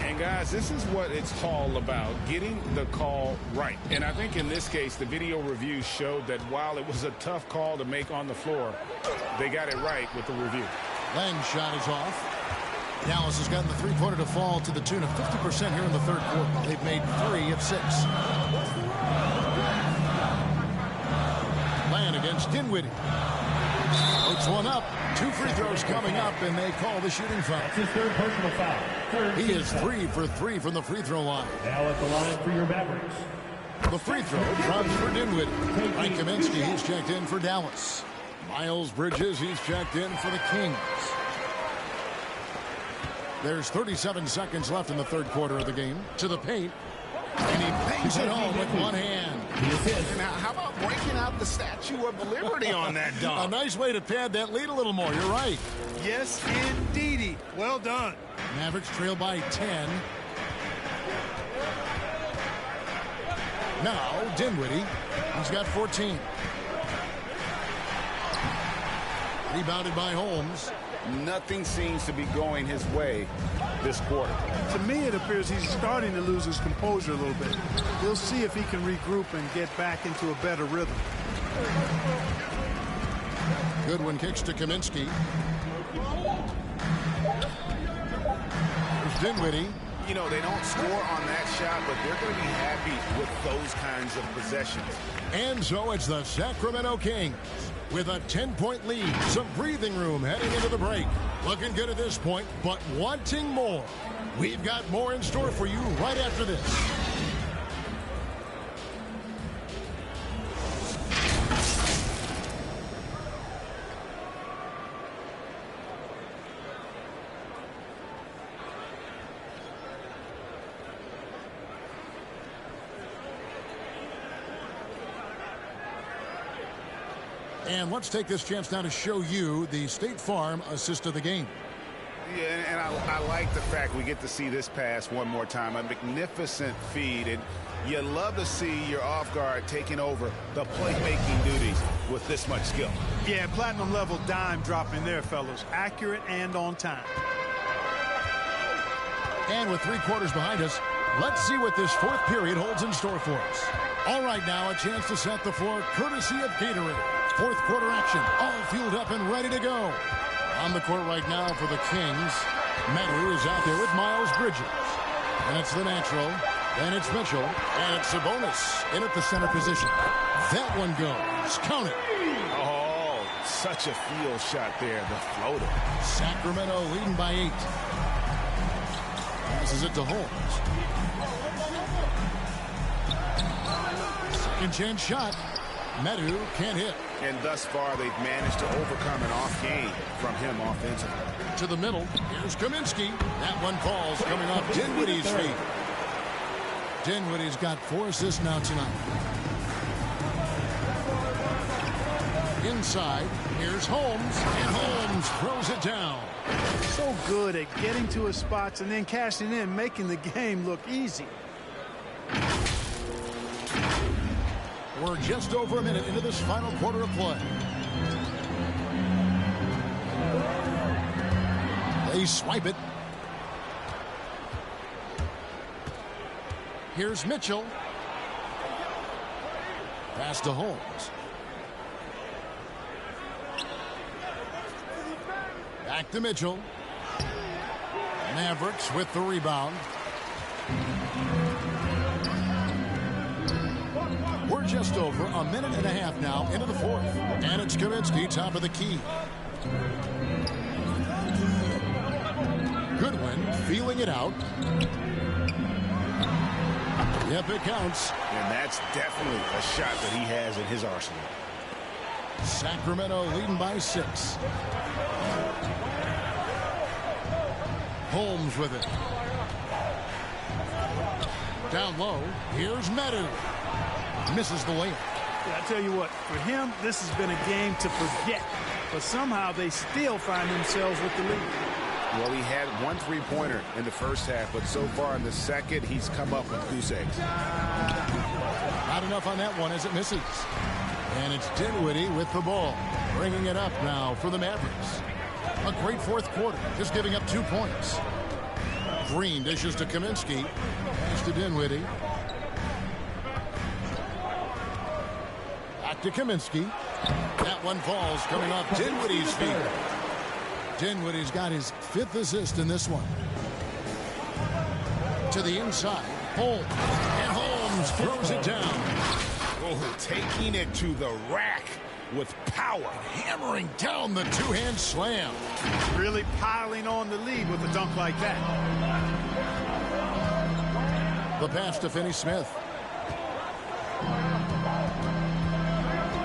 And guys, this is what it's all about, getting the call right. And I think in this case, the video review showed that while it was a tough call to make on the floor, they got it right with the review. Len's shot is off. Dallas has gotten the three-pointer to fall to the tune of 50% here in the third quarter. They've made 3 of 6. Len against Dinwiddie. Puts one up. 2 free throws coming up, and they call the shooting foul. That's his third personal foul. He is 3 for 3 from the free throw line. Now at the line for your Mavericks. The free throw drops for Dinwiddie. Frank Kaminsky, he's checked in for Dallas. Miles Bridges, he's checked in for the Kings. There's 37 seconds left in the third quarter of the game. To the paint. And he bangs it home with one hand. Now, how about breaking out the Statue of Liberty on that dunk? A nice way to pad that lead a little more. You're right. Yes, indeedy. Well done. Mavericks trail by 10. Now, Dinwiddie. He's got 14. Rebounded by Holmes. Nothing seems to be going his way this quarter. To me, it appears he's starting to lose his composure a little bit. We'll see if he can regroup and get back into a better rhythm. Goodwin kicks to Kaminsky. There's Dinwiddie. They don't score on that shot, but they're going to be happy with those kinds of possessions. And so it's the Sacramento Kings with a 10-point lead. Some breathing room heading into the break. Looking good at this point, but wanting more. We've got more in store for you right after this. And let's take this chance now to show you the State Farm assist of the game. Yeah, and I like the fact we get to see this pass one more time. A magnificent feed, and you love to see your off guard taking over the playmaking duties with this much skill. Yeah, platinum level dime drop in there, fellas. Accurate and on time. And with 3 quarters behind us, let's see what this 4th period holds in store for us. All right, now a chance to set the floor courtesy of Gatorade. 4th quarter action, all fueled up and ready to go. On the court right now for the Kings, Medu is out there with Miles Bridges. And it's the natural, then it's Mitchell, and it's Sabonis in at the center position. That one goes. Count it. Oh, such a field shot there, the floater. Sacramento leading by 8. Passes it to Holmes. Second chance shot. Medu can't hit. And thus far, they've managed to overcome an off game from him offensively. To the middle. Here's Kaminsky. That one falls coming off Dinwiddie's feet. Dinwiddie's got 4 assists now tonight. Inside. Here's Holmes. And Holmes throws it down. So good at getting to his spots and then cashing in, making the game look easy. We're just over a minute into this final quarter of play. They swipe it. Here's Mitchell. Pass to Holmes. Back to Mitchell. Mavericks with the rebound. We're just over a minute and a half now into the 4th. And it's Kaminsky, top of the key. Goodwin feeling it out. Yep, it counts. And that's definitely a shot that he has in his arsenal. Sacramento leading by 6. Holmes with it. Down low. Here's Medu. Misses the layup. Yeah, I tell you what, for him, this has been a game to forget. But somehow they still find themselves with the lead. Well, he had 1 3-pointer in the first half, but so far in the second, he's come up with goose eggs. Not enough on that one as it misses. And it's Dinwiddie with the ball. Bringing it up now for the Mavericks. A great 4th quarter, just giving up 2 points. Green dishes to Kaminsky. Pass to Dinwiddie. Back to Kaminsky. That one falls coming off Dinwiddie's feet. Dinwiddie's got his 5th assist in this one. To the inside. Holmes. And Holmes throws it down. Oh, taking it to the rack with power. Hammering down the 2-hand slam. Really piling on the lead with a dunk like that. The pass to Finney-Smith.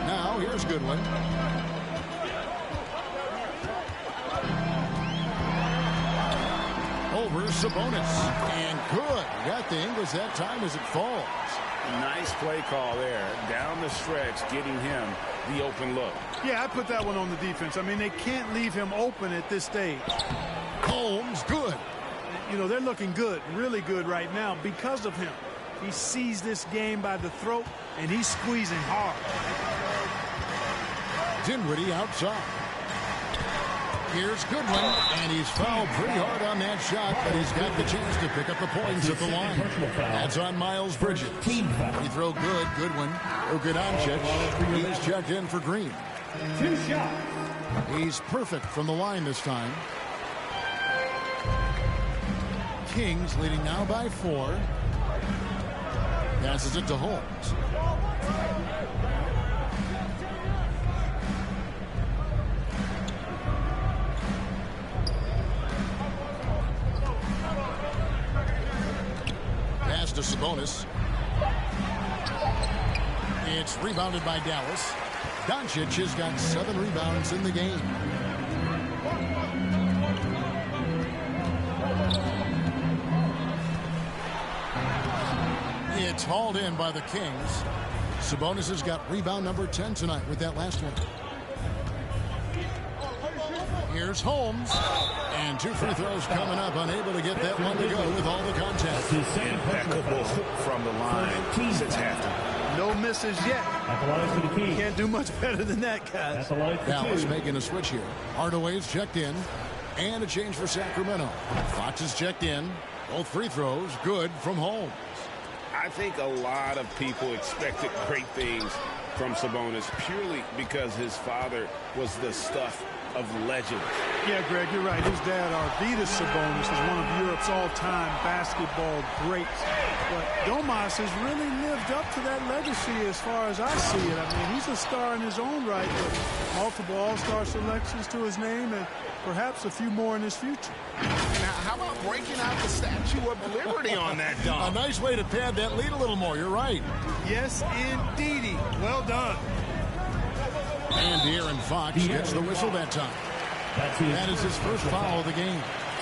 Now here's Goodwin. Over Sabonis. And good. Got the Ingles that time as it falls. Nice play call there. Down the stretch, getting him the open look. Yeah, I put that one on the defense. I mean, they can't leave him open at this stage. Holmes, good. You know, they're looking good, really good right now because of him. He sees this game by the throat, and he's squeezing hard. Dinwiddie outside. Here's Goodwin, and he's fouled pretty hard on that shot, but he's got the chance to pick up the points at the line. That's on Miles Bridges. Free throw good. Goodwin. Okadoncic. He's checked in for Green. 2 shots. He's perfect from the line this time. Kings leading now by 4. Passes it to Holmes. Pass to Sabonis. It's rebounded by Dallas. Doncic has got 7 rebounds in the game. It's hauled in by the Kings. Sabonis has got rebound number 10 tonight with that last one. Here's Holmes. And 2 free throws coming up. Unable to get that one to go with all the contact. Impeccable from the line since halftime. No misses yet. Can't do much better than that, guys. Dallas making a switch here. Hardaway's checked in. And a change for Sacramento. Fox is checked in. Both free throws good from Holmes. I think a lot of people expected great things from Sabonis purely because his father was the stuff of legends. Yeah, Greg, you're right. His dad, Arvydas Sabonis, is one of Europe's all-time basketball greats. But Domas has really lived up to that legacy as far as I see it. I mean, he's a star in his own right with multiple all-star selections to his name and perhaps a few more in his future. Now, how about breaking out the Statue of Liberty on that dunk? A nice way to pad that lead a little more. You're right. Yes, indeedy. Well done. And De'Aaron Fox gets the whistle that time. That is his first foul of the game.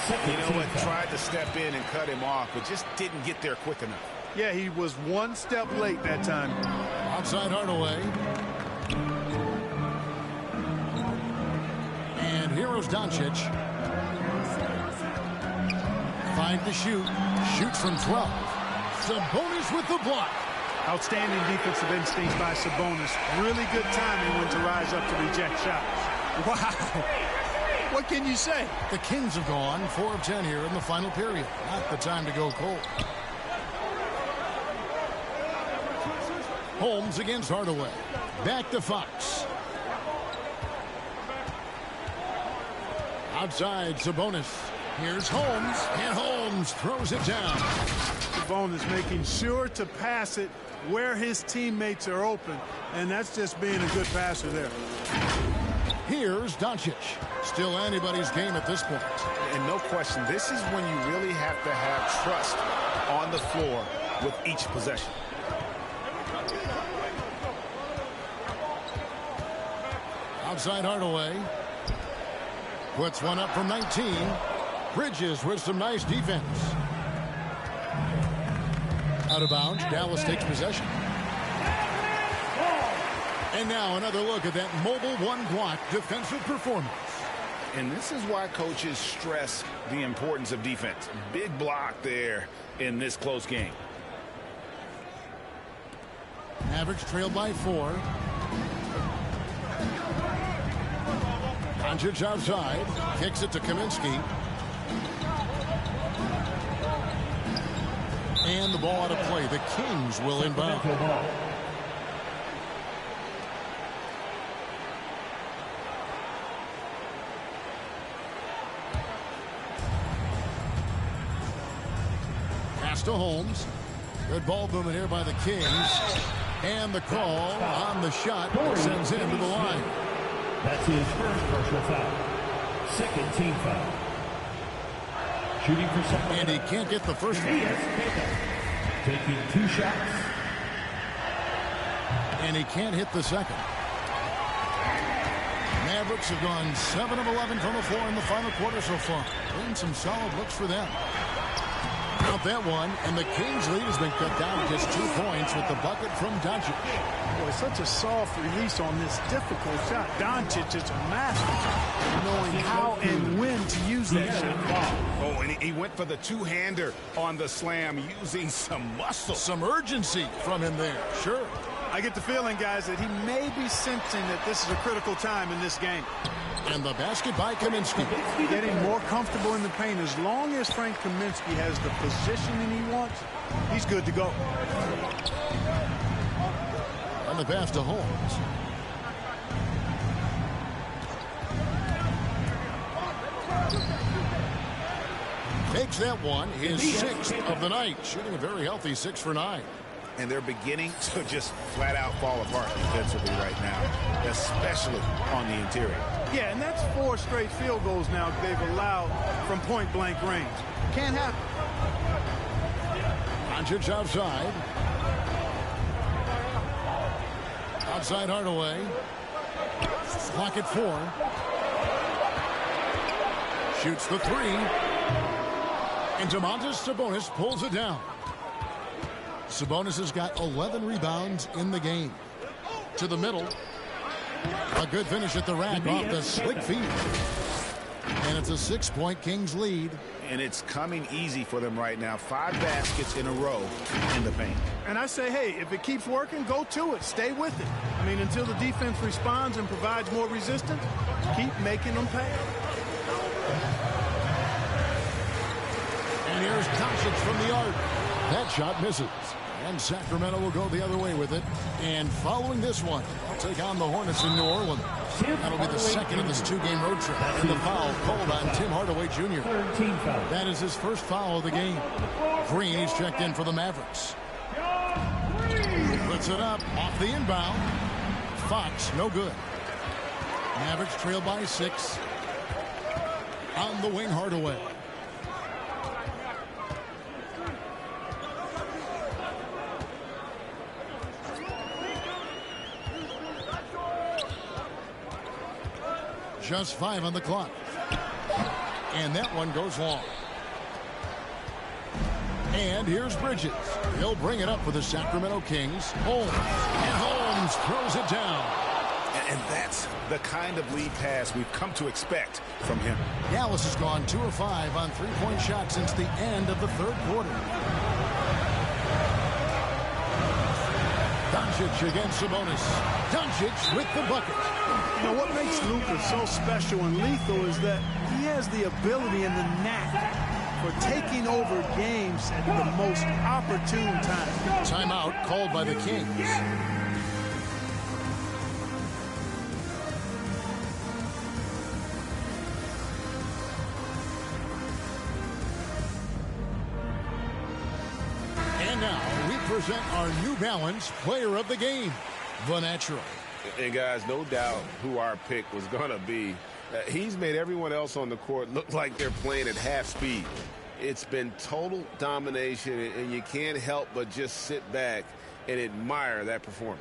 You know what? Tried to step in and cut him off, but just didn't get there quick enough. Yeah, he was one step late that time. Outside Hardaway. And here's Doncic. 5 to shoot. Shoots from 12. Sabonis with the block. Outstanding defensive instincts by Sabonis. Really good timing when to rise up to reject shots. Wow. What can you say? The Kings have gone 4 of 10 here in the final period. Not the time to go cold. Holmes against Hardaway. Back to Fox. Outside Sabonis. Here's Holmes. And Holmes throws it down. Sabonis making sure to pass it where his teammates are open. And that's just being a good passer there. Here's Doncic. Still anybody's game at this point. And no question, this is when you really have to have trust on the floor with each possession. Outside Hardaway. Puts one up from 19. Bridges with some nice defense. Out of bounds. Dallas takes possession. And now another look at that mobile one-block defensive performance. And this is why coaches stress the importance of defense. Big block there in this close game. Mavericks trailed by 4. Doncic outside. Kicks it to Kaminsky. And the ball out of play. The Kings will inbound. Pass to Holmes. Good ball movement here by the Kings. And the call on the shot that sends him to the line. That's his first personal foul. Second team foul. Shooting for Sacramento. And he can't get the first one. Taking 2 shots. And he can't hit the second. Mavericks have gone 7 of 11 from the floor in the final quarter so far. Been some solid looks for them. Count that one, and the Kings' lead has been cut down to just 2 points with the bucket from Doncic. Boy, such a soft release on this difficult shot. Doncic is a master knowing how and when to use that shot. Oh, and he went for the two-hander on the slam using some muscle. Some urgency from him there, sure. I get the feeling, guys, that he may be sensing that this is a critical time in this game. And the basket by Kaminsky. Getting more comfortable in the paint. As long as Frank Kaminsky has the positioning he wants, he's good to go. And the pass to Holmes. Takes that one, his 6th of the night. Shooting a very healthy 6 for 9. And they're beginning to just flat out fall apart defensively right now, especially on the interior. Yeah, and that's 4 straight field goals now they've allowed from point-blank range. Can't happen. Doncic outside. Outside Hardaway. Clock at 4. Shoots the 3. And Domantas Sabonis pulls it down. Sabonis has got 11 rebounds in the game. To the middle. A good finish at the rack off the slick feed. And it's a 6-point Kings lead. And it's coming easy for them right now. 5 baskets in a row in the paint. And I say, hey, if it keeps working, go to it. Stay with it. I mean, until the defense responds and provides more resistance, keep making them pay. And here's Doncic from the arc. That shot misses. And Sacramento will go the other way with it. And following this one, they'll take on the Hornets in New Orleans. That'll be the second of this 2-game road trip. And the foul called on Tim Hardaway Jr. That is his first foul of the game. Green, he's checked in for the Mavericks. Puts it up off the inbound. Fox, no good. Mavericks trail by 6. On the wing, Hardaway. Just 5 on the clock. And that one goes long. And here's Bridges. He'll bring it up for the Sacramento Kings. Holmes. And Holmes throws it down. And that's the kind of lead pass we've come to expect from him. Dallas has gone 2 of 5 on 3-point shots since the end of the third quarter. Doncic against Sabonis. Doncic with the bucket. You know, what makes Luka so special and lethal is that he has the ability and the knack for taking over games at the most opportune time. Timeout called by the Kings. And now we present our New Balance Player of the Game, the Natural. And guys, no doubt who our pick was going to be. He's made everyone else on the court look like they're playing at half speed. It's been total domination, and you can't help but just sit back and admire that performance.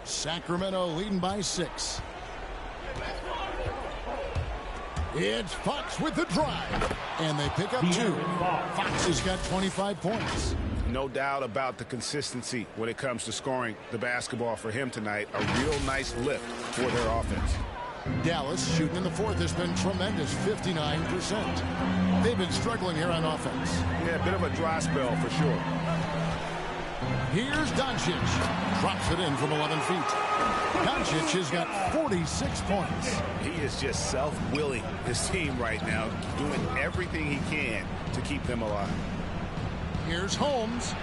Sacramento leading by 6. It's Fox with the drive. And they pick up 2. Fox has got 25 points. No doubt about the consistency when it comes to scoring the basketball for him tonight. A real nice lift for their offense. Dallas shooting in the fourth has been tremendous, 59%. They've been struggling here on offense. Yeah, a bit of a dry spell for sure. Here's Doncic. Drops it in from 11 feet. Doncic has got 46 points. He is just self-willing his team right now, doing everything he can to keep them alive. Here's Holmes.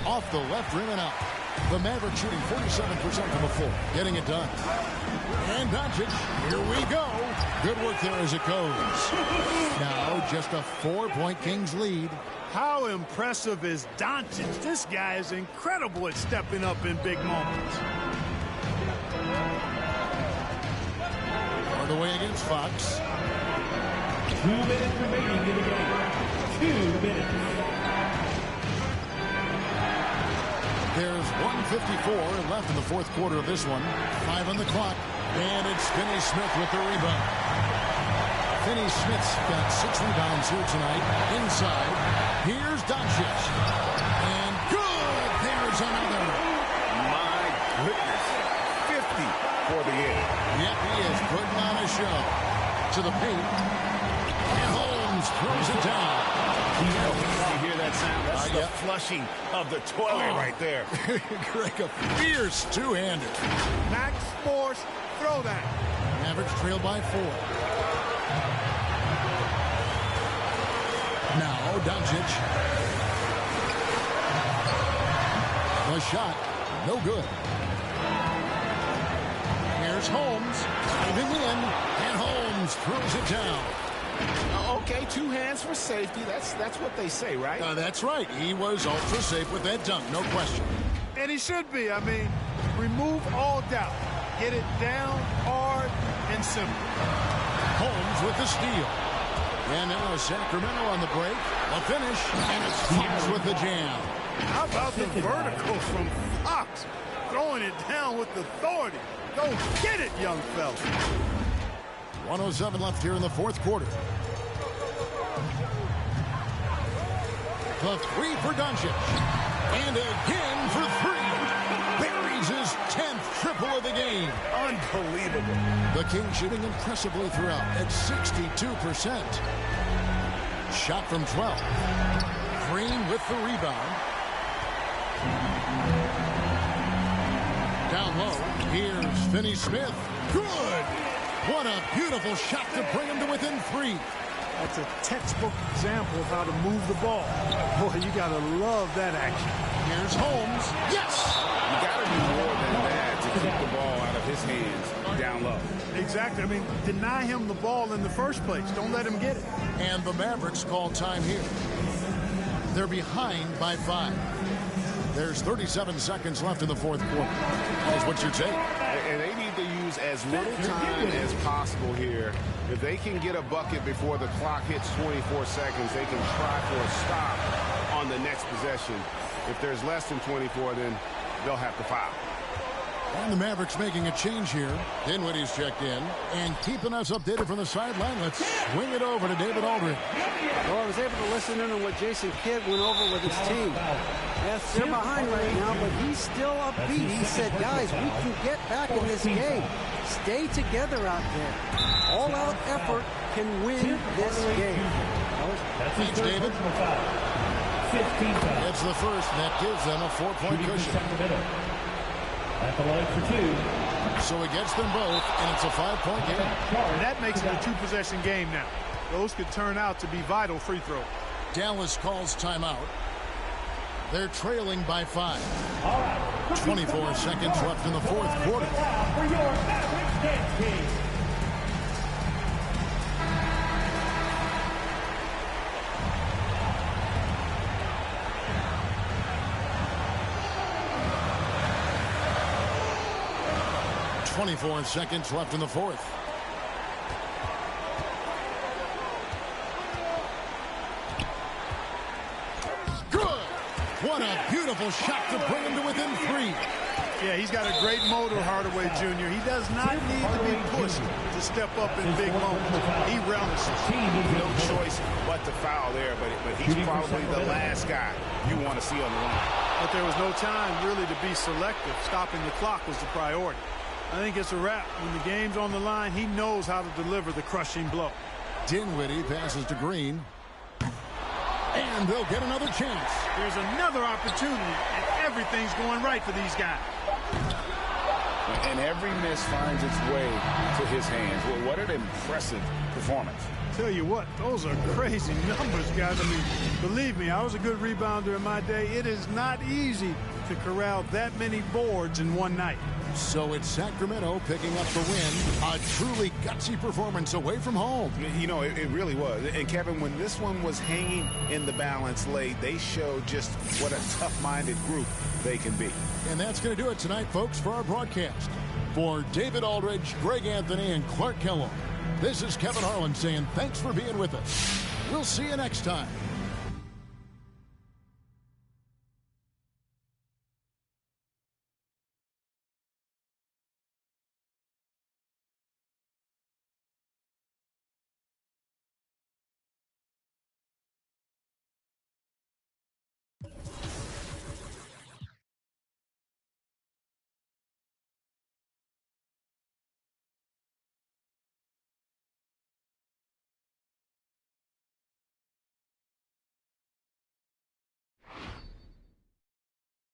Off the left rim and out. The Mavericks shooting 47% from the floor. Getting it done. And Doncic, here we go. Good work there as it goes. Now just a 4-point Kings lead. How impressive is Doncic? This guy is incredible at stepping up in big moments. Hardaway against Fox. 2 minutes remaining in the game. 2 minutes. There's 1:54 left in the fourth quarter of this one. 5 on the clock. And it's Finney Smith with the rebound. Finney Smith's got 6 rebounds here tonight. Inside. Here's Doncic. And good. There's another. My goodness. 50 for the end. Yep, he is putting on a show. To the paint. And Holmes throws it down. You hear that sound? That's the flushing of the toilet right there. Greg, a fierce two-hander. Max Force, throw that. Mavericks trail by 4. Now Doncic. The shot, no good. Here's Holmes, diving in, and Holmes throws it down. Okay, 2 hands for safety. That's what they say, right? That's right. He was ultra safe with that dunk, no question. And he should be. I mean, remove all doubt. Get it down, hard, and simple. Holmes with the steal. And now Sacramento on the break. A finish, and it's Fox with the jam. How about the vertical from Fox? Throwing it down with authority. Go get it, young fella. 1:07 left here in the fourth quarter. The three for Doncic. And again for three. Buries his 10th triple of the game. Unbelievable. The Kings shooting impressively throughout at 62%. Shot from 12. Green with the rebound. Down low, here's Finney-Smith. Good! What a beautiful shot to bring him to within 3. That's a textbook example of how to move the ball. Boy, you got to love that action. Here's Holmes. Yes! You got to do more than that to keep the ball out of his hands down low. Exactly. I mean, deny him the ball in the first place. Don't let him get it. And the Mavericks call time here. They're behind by 5. There's 37 seconds left in the fourth quarter. That's what your take. And they need to use as little time as possible here. If they can get a bucket before the clock hits 24 seconds, they can try for a stop on the next possession. If there's less than 24, then they'll have to foul. And the Mavericks making a change here. Dinwiddie's checked in. And keeping us updated from the sideline, let's swing it over to David Aldridge. Well, I was able to listen in on what Jason Kidd went over with his team. Yes, they're behind right now, but he's still upbeat. He said, guys, we can get back in this game. Stay together out there. All-out effort can win this game. Thanks, David. It's the first, and that gives them a 4-point cushion. At the line for 2. So he gets them both, and it's a 5-point game. And that makes it a 2-possession game now. Those could turn out to be vital free throws. Dallas calls timeout. They're trailing by 5. 24 seconds left in the fourth quarter. For your Mavericks dance team. .24 seconds left in the fourth. Good! What a beautiful shot to bring him to within 3. Yeah, he's got a great motor, Hardaway Jr. He does not need to be pushed to step up in big moments. He relishes. No choice but to foul there, but he's probably the last guy you want to see on the line. But there was no time really to be selective. Stopping the clock was the priority. I think it's a wrap. When the game's on the line, he knows how to deliver the crushing blow. Dinwiddie passes to Green. And they'll get another chance. There's another opportunity, and everything's going right for these guys. And every miss finds its way to his hands. Well, what an impressive performance. Tell you what, those are crazy numbers, guys. I mean, believe me, I was a good rebounder in my day. It is not easy to corral that many boards in one night. So it's Sacramento picking up the win. A truly gutsy performance away from home. You know, it really was. And Kevin, when this one was hanging in the balance late, they showed just what a tough-minded group they can be. And that's going to do it tonight, folks, for our broadcast. For David Aldridge, Greg Anthony, and Clark Kellogg, this is Kevin Harlan saying thanks for being with us. We'll see you next time.